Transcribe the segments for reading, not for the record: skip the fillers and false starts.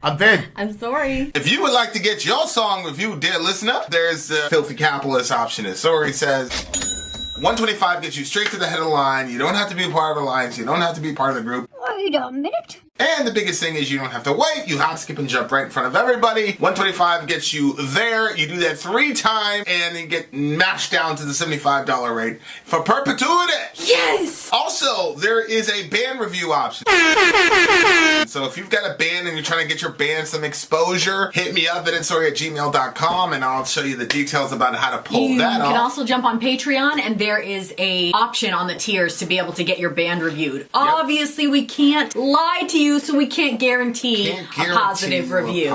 I'm Vin. I'm Sori. If you would like to get your song reviewed, dear listener, there's the Filthy Capitalist option. As Sori says, 125 gets you straight to the head of the line. You don't have to be a part of the alliance. You don't have to be part of the group. Wait a minute. And the biggest thing is you don't have to wait. You hop, skip, and jump right in front of everybody. 125 gets you there. You do that 3 times, and then get mashed down to the $75 rate for perpetuity. Yes! Also, there is a band review option. So if you've got a band and you're trying to get your band some exposure, hit me up at vinsori@gmail.com, and I'll show you the details about how to pull that off. You can also jump on Patreon, and there is a option on the tiers to be able to get your band reviewed. Yep. Obviously, we can't lie to you, so we can't guarantee a positive review.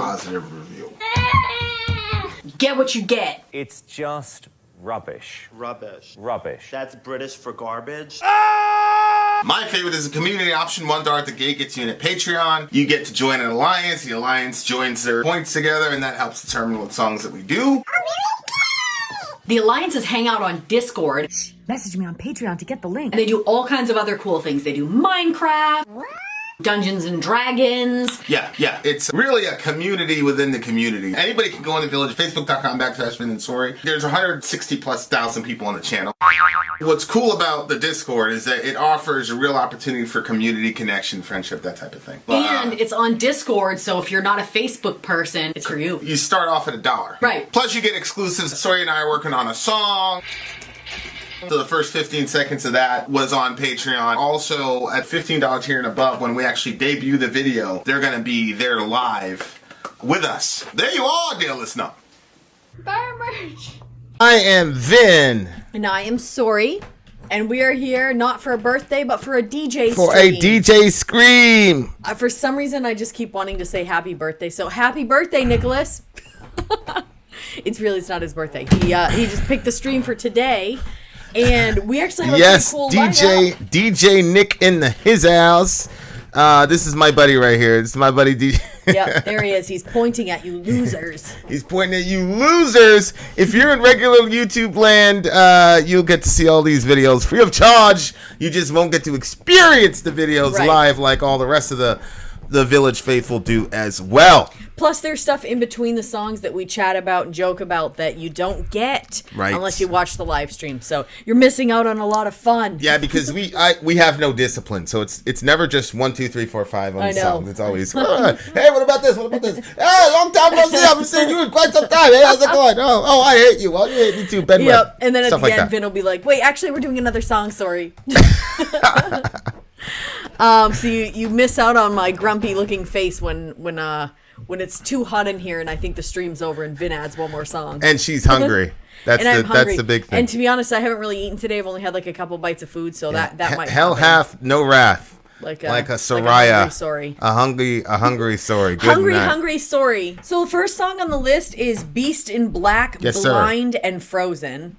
Get what you get. It's just rubbish. Rubbish. Rubbish. That's British for garbage. My favorite is the community option. $1 at the gate gets you in at Patreon. You get to join an alliance. The alliance joins their points together, and that helps determine what songs that we do. The alliances hang out on Discord. Message me on Patreon to get the link. And they do all kinds of other cool things. They do Minecraft, Dungeons and Dragons. Yeah. It's really a community within the community. Anybody can go on the Village, Facebook.com/Vin and Sori. There's 160,000+ people on the channel. What's cool about the Discord is that it offers a real opportunity for community connection, friendship, that type of thing. And it's on Discord, so if you're not a Facebook person, it's for you. You start off at $1. Right. Plus you get exclusives. Sori and I are working on a song. So the first 15 seconds of that was on Patreon. Also, at $15 tier and above, when we actually debut the video, they're going to be there live with us. There you are, dear listener. Buy merch. I am Vin. And I am Sori. And we are here not for a birthday, but for a DJ For stream. a DJ Scream. For some reason, I just keep wanting to say happy birthday. So happy birthday, Nicholas. It's not his birthday. He just picked the stream for today. And we actually have a pretty cool lineup. DJ Nick in his house. This is my buddy right here. This is my buddy DJ. Yep, there he is. He's pointing at you losers. He's pointing at you losers. If you're in regular YouTube land, you'll get to see all these videos free of charge. You just won't get to experience the videos live like all the rest of the Village faithful do as well. Plus, there's stuff in between the songs that we chat about and joke about that you don't get unless you watch the live stream. So you're missing out on a lot of fun. Yeah, because we have no discipline, so it's never just 1, 2, 3, 4, 5 on the song. It's always hey, what about this? What about this? Hey, long time no see. I haven't seen you in quite some time. Hey, how's it going? Oh, I hate you. Well, you hate me too. Bedwet. Yep. And then at Stuff the like end, that. Vin will be like, "Wait, actually, we're doing another song. Sorry." So you miss out on my grumpy looking face when it's too hot in here and I think the stream's over and Vin adds one more song. And she's hungry. That's the big thing. And to be honest, I haven't really eaten today. I've only had like a couple bites of food, so that might hell happen. hath no wrath. Like a Soraya. A hungry Sori. Hungry Sori. So the first song on the list is Beast in Black, Blind and Frozen.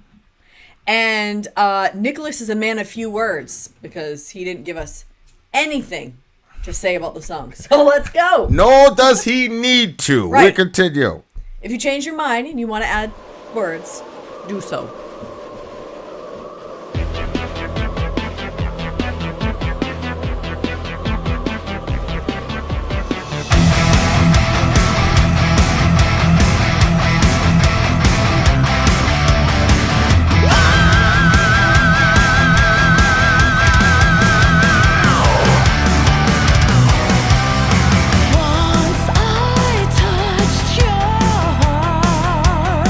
And Nicholas is a man of few words because he didn't give us anything to say about the song. So let's go. Nor does he need to. We continue. If you change your mind and you want to add words, do so. Once I touched your heart,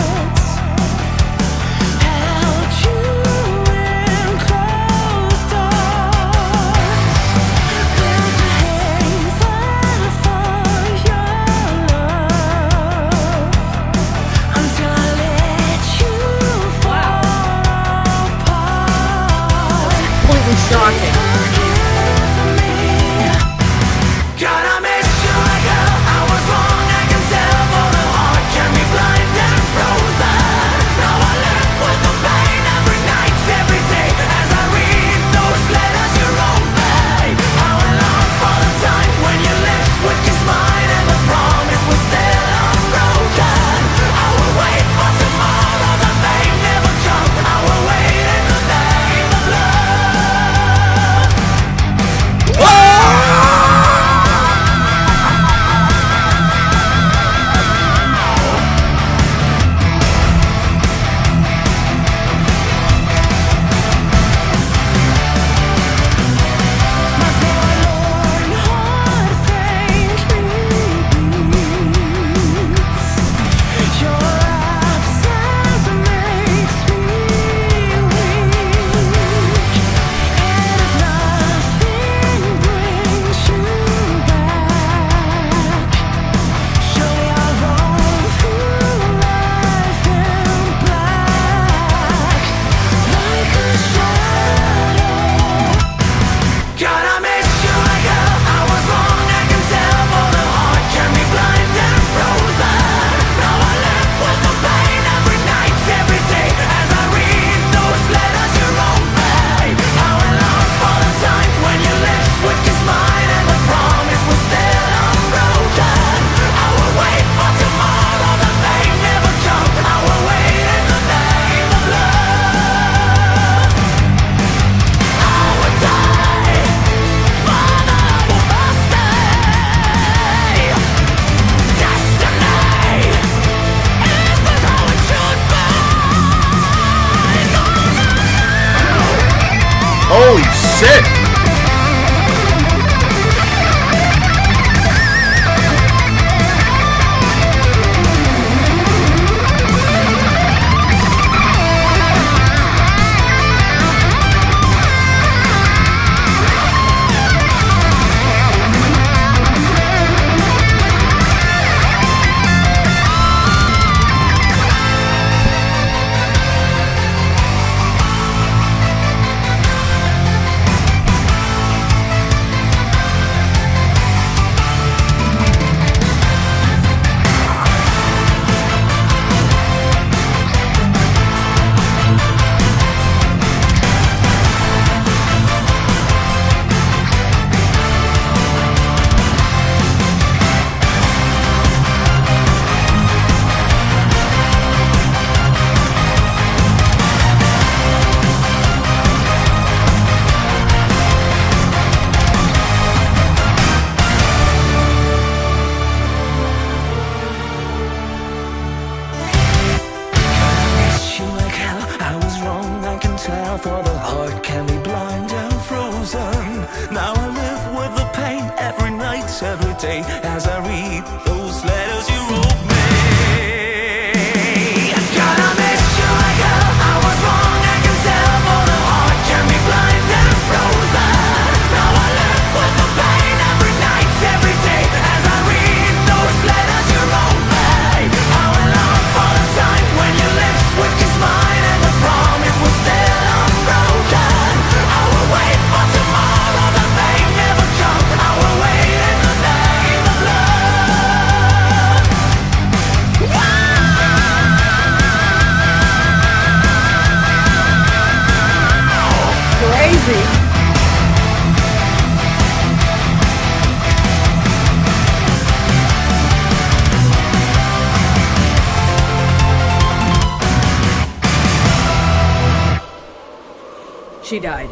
She died.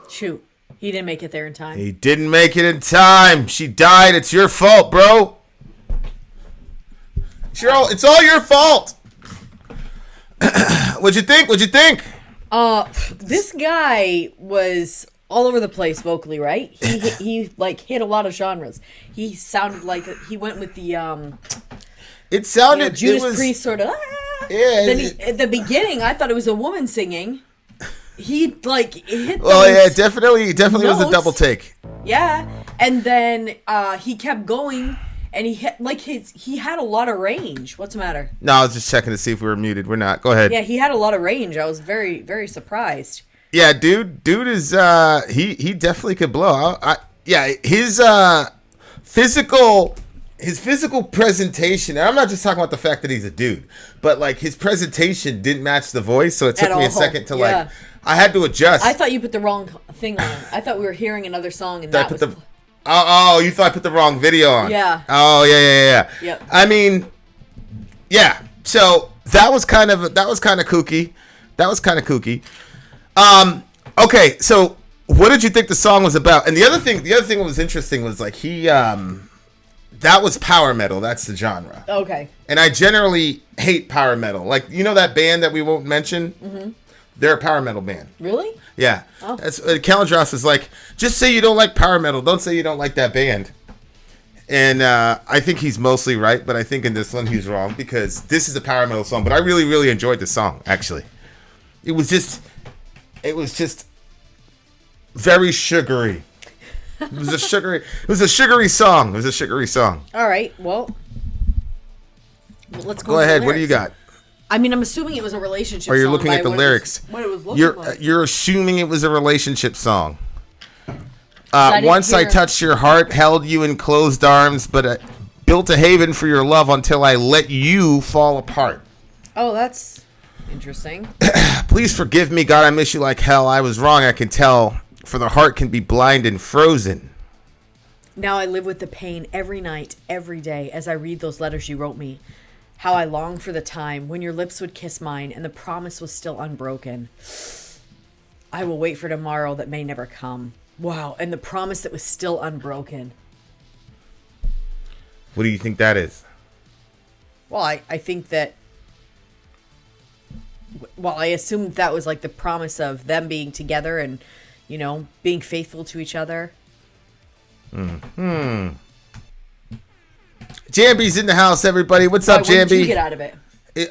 Shoot. He didn't make it there in time. He didn't make it in time. She died. It's your fault, bro. It's all your fault. What'd you think? This guy was all over the place vocally, right? He like hit a lot of genres. He sounded like he went with the It sounded Judas Priest sort of. Yeah. Then at the beginning, I thought it was a woman singing. He like hit. Well, yeah, definitely was a double take. Yeah, and then he kept going, and he hit like he had a lot of range. What's the matter? No, I was just checking to see if we were muted. We're not. Go ahead. Yeah, he had a lot of range. I was very, very surprised. Yeah, dude is he definitely could blow. His physical presentation. And I'm not just talking about the fact that he's a dude, but like his presentation didn't match the voice, so it took me a second to like. I had to adjust. I thought you put the wrong thing on. I thought we were hearing another song, and that was. Oh, you thought I put the wrong video on. Yeah. Oh, yeah. Yep. I mean, yeah. So that was kind of kooky. Okay. So what did you think the song was about? And the other thing that was interesting was like that was power metal. That's the genre. Okay. And I generally hate power metal. Like, you know that band that we won't mention? Mm-hmm. They're a power metal band. Really? Yeah. Oh. That's Calendros is like, just say you don't like power metal. Don't say you don't like that band. And I think he's mostly right, but I think in this one he's wrong because this is a power metal song. But I really, really enjoyed the song, actually. It was just very sugary. It was a sugary song. All right. Well, let's go ahead. What do you got? I mean, I'm assuming it was a relationship song. Or you're looking at the lyrics. What it was looking like. You're assuming it was a relationship song. Once I touched your heart, held you in closed arms, but built a haven for your love until I let you fall apart. Oh, that's interesting. Please forgive me, God, I miss you like hell. I was wrong, I can tell, for the heart can be blind and frozen. Now I live with the pain every night, every day, as I read those letters you wrote me. How I long for the time when your lips would kiss mine and the promise was still unbroken. I will wait for tomorrow that may never come. Wow, and the promise that was still unbroken. What do you think that is? Well, I think that... Well, I assume that was like the promise of them being together and, you know, being faithful to each other. Jambi's in the house, everybody. What's up, Jambi? What did you get out of it?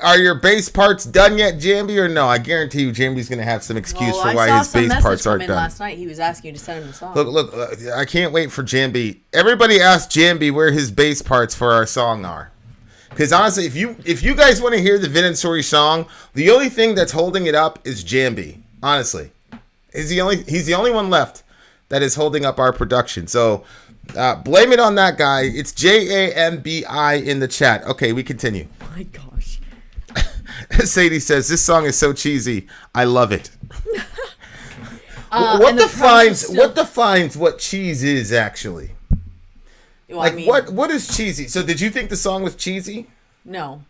Are your bass parts done yet, Jambi, or no? I guarantee you Jambi's going to have some excuse for why his bass parts aren't done. Last night he was asking you to send him the song. Look, I can't wait for Jambi. Everybody ask Jambi where his bass parts for our song are. Because honestly, if you guys want to hear the Vin and Sori song, the only thing that's holding it up is Jambi. Honestly, he's the only one left that is holding up our production. So blame it on that guy. It's JAMBI in the chat. Okay, we continue. Oh my gosh. Sadie says this song is so cheesy. I love it. What defines what cheese is actually? Well, like, I mean, what is cheesy? So did you think the song was cheesy? No.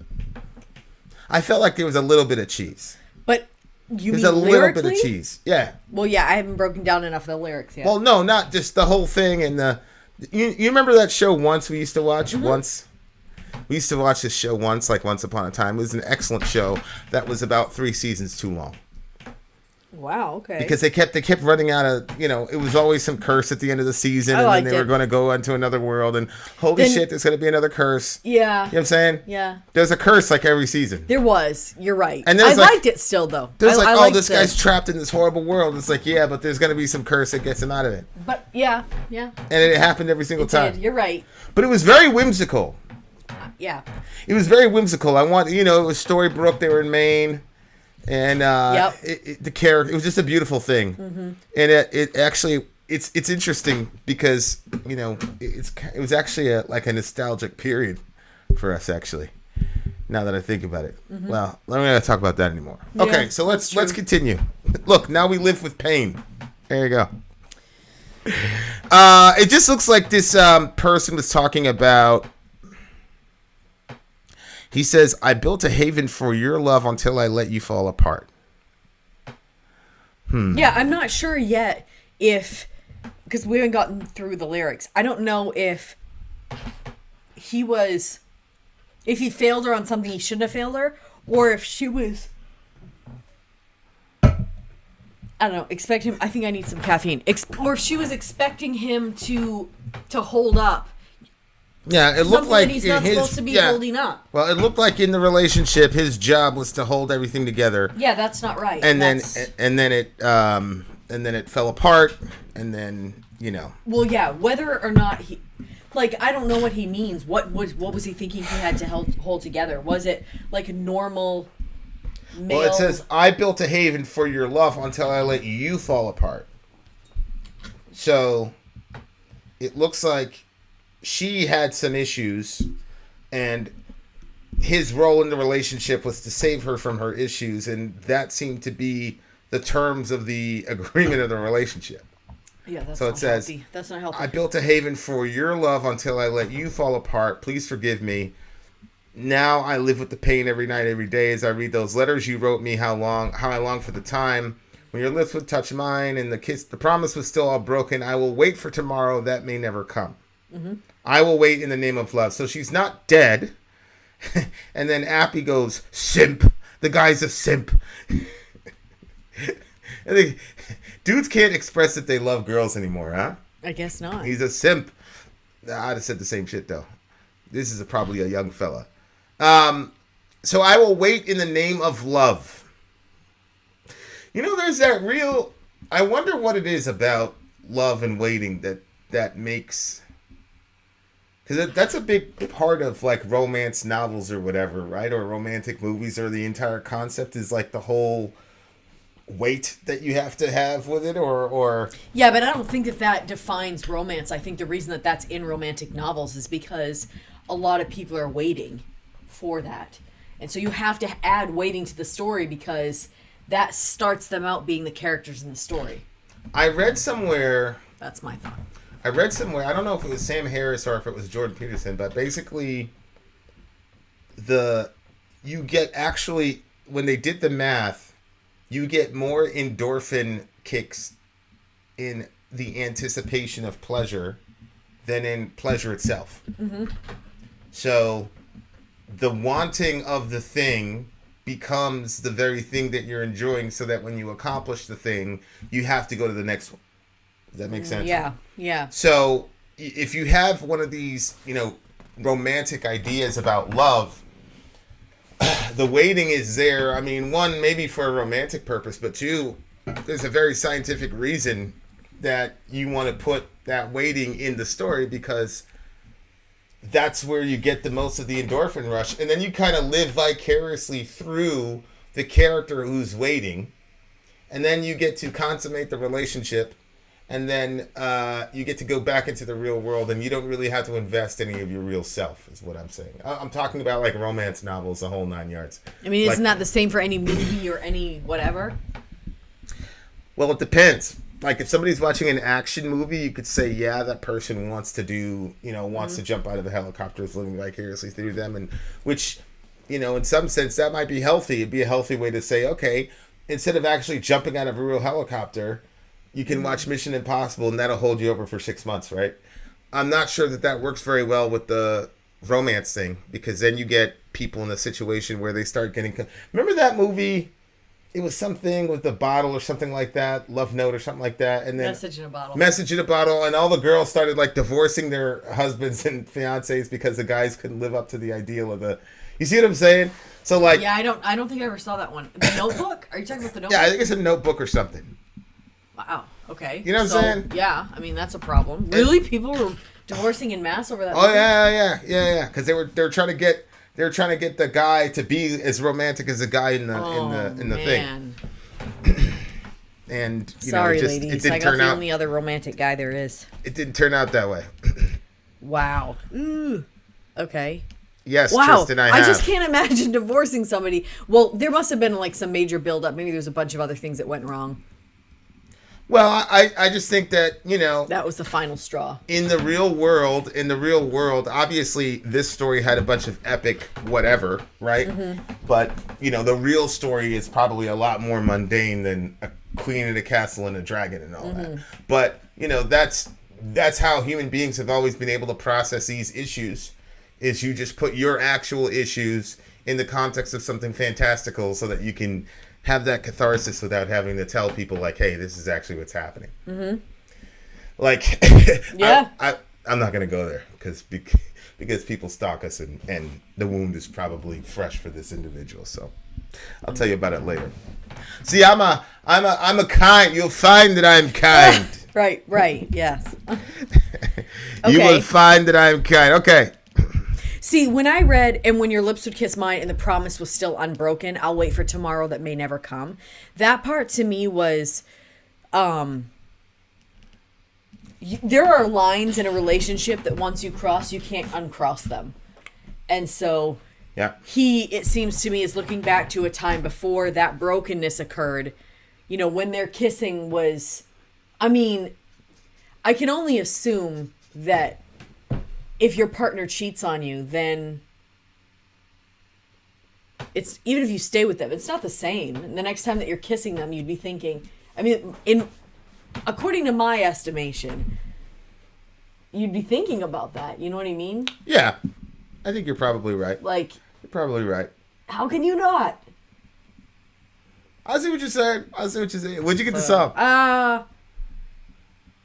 I felt like there was a little bit of cheese. But you There's mean a little lyrically? bit of cheese. Yeah. Well, yeah, I haven't broken down enough of the lyrics yet. Well, no, not just the whole thing. And you remember that show Once we used to watch? Mm-hmm. Once? We used to watch this show Once, like Once Upon a Time. It was an excellent show that was about 3 seasons too long. Wow, okay. Because they kept running out of, it was always some curse at the end of the season, and then they were going to go into another world, and holy shit, there's going to be another curse. Yeah. You know what I'm saying? Yeah. There's a curse like every season. There was. You're right. And I liked it still, though. There's this liked guy's trapped in this horrible world. It's like, yeah, but there's going to be some curse that gets him out of it. But, yeah. And it happened every single time. You're right. But it was very whimsical. Yeah. It was very whimsical. it was Storybrooke. They were in Maine. And the character, it was just a beautiful thing. Mm-hmm. And it actually, it's interesting because, it was actually like a nostalgic period for us, actually, now that I think about it. Mm-hmm. Well, I'm not going to talk about that anymore. Yeah, okay, so let's continue. Look, now we live with pain. There you go. It just looks like this person was talking about. He says, "I built a haven for your love until I let you fall apart." Yeah, I'm not sure yet if, because we haven't gotten through the lyrics. I don't know if he failed her on something he shouldn't have failed her, or if she was, I don't know, expect him. I think I need some caffeine. Or if she was expecting him to hold up. Yeah, it looked like he's not supposed to be holding up. Well, it looked like in the relationship, his job was to hold everything together. Yeah, that's not right. And then it fell apart, and then Well, yeah, whether or not he, like, I don't know what he means. What was he thinking he had to hold together? Was it like a normal male? Well, it says, "I built a haven for your love until I let you fall apart." So it looks like she had some issues, and his role in the relationship was to save her from her issues, and that seemed to be the terms of the agreement of the relationship. Yeah, that's so not healthy. That's not healthy. "I built a haven for your love until I let you fall apart. Please forgive me. Now I live with the pain every night, every day as I read those letters you wrote me. How I long for the time when your lips would touch mine, and the promise was still all broken. I will wait for tomorrow that may never come. Mm-hmm. I will wait in the name of love." So she's not dead. And then Appy goes, "Simp. The guy's a simp." Dudes can't express that they love girls anymore, huh? I guess not. He's a simp. I'd have said the same shit, though. This is probably a young fella. So I will wait in the name of love. There's that real... I wonder what it is about love and waiting that makes... Because that's a big part of, like, romance novels or whatever, right? Or romantic movies, or the entire concept is, like, the whole weight that you have to have with it, or... Yeah, but I don't think that defines romance. I think the reason that's in romantic novels is because a lot of people are waiting for that. And so you have to add waiting to the story because that starts them out being the characters in the story. I read somewhere... That's my thought. I read somewhere, I don't know if it was Sam Harris or if it was Jordan Peterson, but basically you get actually, when they did the math, you get more endorphin kicks in the anticipation of pleasure than in pleasure itself. Mm-hmm. So the wanting of the thing becomes the very thing that you're enjoying, so that when you accomplish the thing, you have to go to the next one. Does that make sense? Yeah. So if you have one of these, romantic ideas about love, the waiting is there. I mean, one, maybe for a romantic purpose, but two, there's a very scientific reason that you want to put that waiting in the story, because that's where you get the most of the endorphin rush. And then you kind of live vicariously through the character who's waiting. And then you get to consummate the relationship. And then you get to go back into the real world, and you don't really have to invest any of your real self, is what I'm saying. I'm talking about, like, romance novels, the whole 9 yards. I mean, isn't that the same for any movie or any whatever? Well, it depends. Like, if somebody's watching an action movie, you could say, yeah, that person wants to do, wants to jump out of the helicopter, is living vicariously through them. And which, in some sense, that might be healthy. It'd be a healthy way to say, okay, instead of actually jumping out of a real helicopter, you can watch Mission Impossible, and that'll hold you over for 6 months, right? I'm not sure that works very well with the romance thing, because then you get people in a situation where they start getting... Remember that movie? It was something with the bottle or something like that, Love Note or something like that. And then Message in a Bottle. Message in a Bottle, and all the girls started, like, divorcing their husbands and fiancés because the guys couldn't live up to the ideal of the... You see what I'm saying? So, like... Yeah, I don't think I ever saw that one. The Notebook? Are you talking about The Notebook? Yeah, I think it's a Notebook or something. Wow. Okay. You know what I'm saying? Yeah. I mean, that's a problem. Really? People were divorcing en masse over that? Oh, yeah. Because they were trying to get the guy to be as romantic as the guy in the thing. And sorry, it ladies. didn't turn out. The only other romantic guy there is. It didn't turn out that way. Wow. Ooh. Okay. Yes, wow. Tristan, I just can't imagine divorcing somebody. Well, there must have been, like, some major buildup. Maybe there's a bunch of other things that went wrong. Well, I just think that, you know, That was the final straw. in the real world, obviously this story had a bunch of epic whatever, right? But, you know, the real story is probably a lot more mundane than a queen in a castle and a dragon and all that. But, you know, that's how human beings have always been able to process these issues, is you just put your actual issues in the context of something fantastical so that you can have that catharsis without having to tell people, like, hey, this is actually what's happening. Like, Yeah. I'm not going to go there because people stalk us and the wound is probably fresh for this individual. So I'll tell you about it later. See, I'm a kind. You'll find that I'm kind. Right. Yes. You Okay. will find that I'm kind. Okay. See, when I read, and when your lips would kiss mine and the promise was still unbroken, I'll wait for tomorrow that may never come. That part to me was, there are lines in a relationship that once you cross, you can't uncross them. And so Yeah. it seems to me, is looking back to a time before that brokenness occurred. You know, when their kissing was, I mean, I can only assume that if your partner cheats on you, then it's, even if you stay with them, it's not the same. And the next time that you're kissing them, you'd be thinking, I mean, according to my estimation, you'd be thinking about that. You know what I mean? Yeah. I think you're probably right. Like, You're probably right. how can you not? I see what you're saying. Where'd you get the song?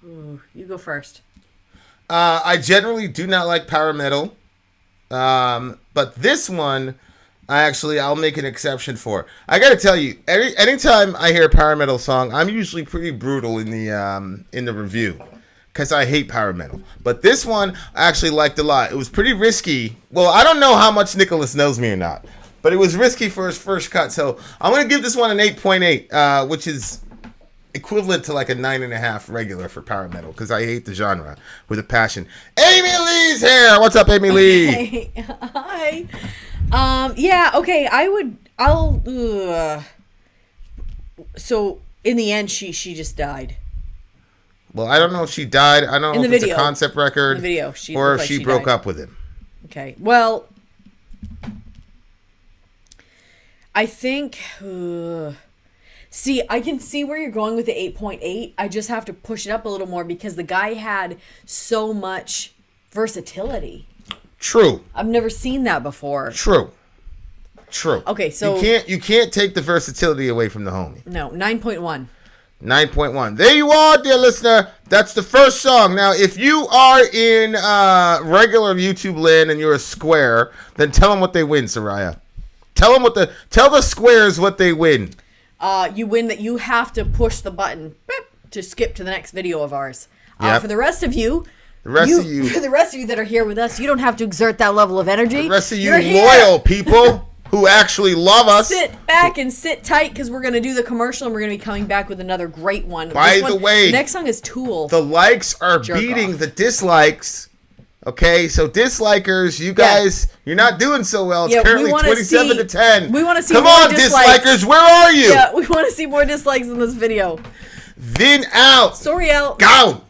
You go first. I generally do not like power metal. But this one, I'll make an exception for. I gotta tell you, anytime I hear a power metal song, I'm usually pretty brutal in the review, because I hate power metal. But this one I actually liked a lot. It was pretty risky. Well, I don't know how much Nicholas knows me or not, but it was risky for his first cut. So I'm gonna give this one an 8.8, which is equivalent to like a 9.5 regular for power metal, because I hate the genre with a passion. Amy Lee's here. What's up, Amy Lee? Hey, hi. Yeah, okay, so in the end she just died. Well, I don't know if she died. I don't know if it's a concept record. In the video, or if she broke up with him. Okay. Well, I think see, I can see where you're going with the 8.8. I just have to push it up a little more because the guy had so much versatility. True. I've never seen that before. True. Okay, so you can't take the versatility away from the homie. No, 9.1. 9.1. There you are, dear listener. That's the first song. Now, if you are in regular YouTube land and you're a square, then tell them what they win, Soraya. Tell the squares what they win. You win that you have to push the button to skip to the next video of ours. Yep. For the rest of you, for the rest of you that are here with us, you don't have to exert that level of energy. The rest of you loyal people who actually love us. Sit back and sit tight, because we're going to do the commercial and we're going to be coming back with another great one. By the way, the next song is Tool. The likes are beating the dislikes. Okay, so dislikers, you guys, you're not doing so well. It's currently 27 to 10. We want to see Come more on, dislikes. dislikers, where are you? Yeah, we want to see more dislikes in this video. Vin out. Sori out. Go.